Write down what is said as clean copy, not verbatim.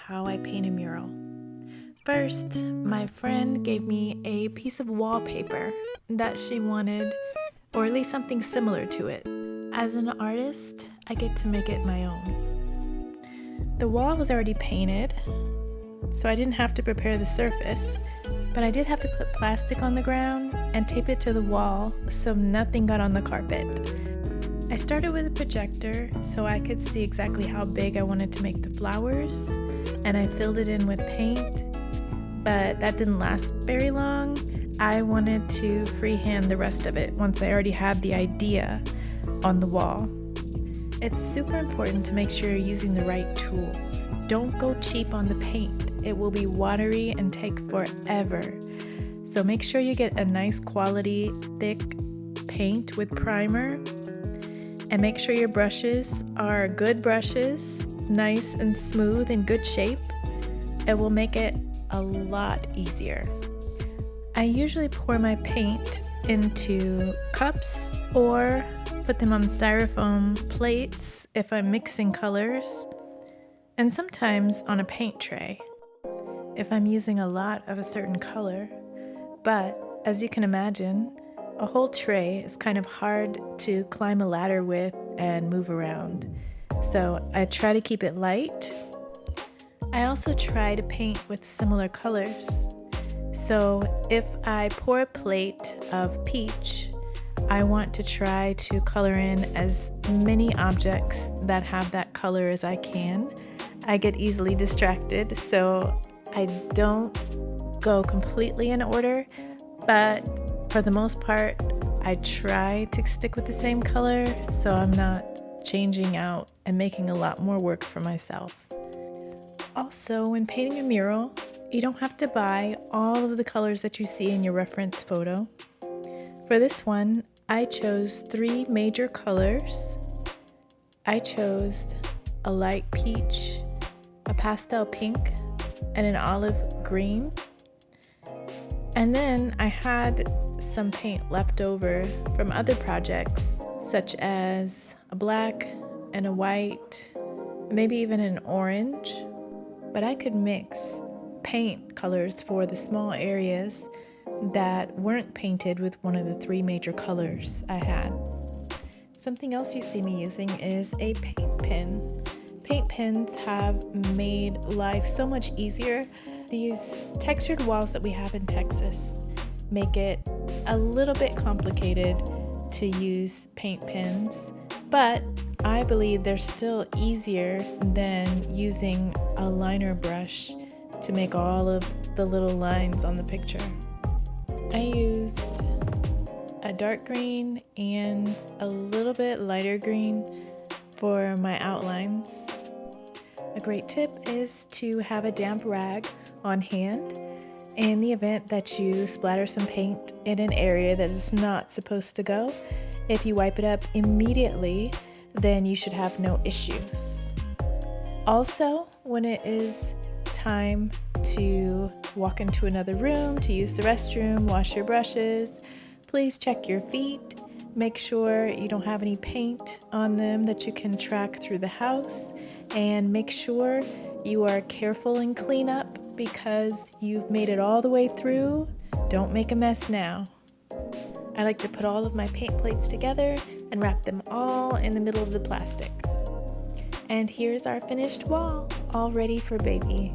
how I paint a mural. First, my friend gave me a piece of wallpaper that she wanted, or at least something similar to it. As an artist, I get to make it my own. The wall was already painted, so I didn't have to prepare the surface, but I did have to put plastic on the ground and tape it to the wall so nothing got on the carpet. I started with a projector so I could see exactly how big I wanted to make the flowers, and I filled it in with paint, but that didn't last very long. I wanted to freehand the rest of it once I already had the idea on the wall. It's super important to make sure you're using the right tools. Don't go cheap on the paint. It will be watery and take forever. So make sure you get a nice quality, thick paint with primer, and make sure your brushes are good brushes, nice and smooth in good shape. It will make it a lot easier. I usually pour my paint into cups or put them on styrofoam plates if I'm mixing colors, and sometimes on a paint tray if I'm using a lot of a certain color. But as you can imagine, a whole tray is kind of hard to climb a ladder with and move around. So I try to keep it light. I also try to paint with similar colors. So if I pour a plate of peach, I want to try to color in as many objects that have that color as I can. I get easily distracted, so I don't go completely in order, but for the most part, I try to stick with the same color so I'm not changing out and making a lot more work for myself. Also, when painting a mural, you don't have to buy all of the colors that you see in your reference photo. For this one, I chose 3 major colors. I chose a light peach, a pastel pink, and an olive green. And then I had some paint left over from other projects, such as a black and a white, maybe even an orange. But I could mix paint colors for the small areas that weren't painted with one of the 3 major colors I had. Something else you see me using is a paint pen. Paint pens have made life so much easier. These textured walls that we have in Texas make it a little bit complicated to use paint pens, but I believe they're still easier than using a liner brush to make all of the little lines on the picture. I used a dark green and a little bit lighter green for my outlines. A great tip is to have a damp rag on hand in the event that you splatter some paint in an area that is not supposed to go. If you wipe it up immediately, then you should have no issues. Also, when it is time to walk into another room, to use the restroom, wash your brushes, please check your feet. Make sure you don't have any paint on them that you can track through the house, and make sure you are careful and clean up because you've made it all the way through. Don't make a mess now. I like to put all of my paint plates together and wrap them all in the middle of the plastic. And here's our finished wall, all ready for baby.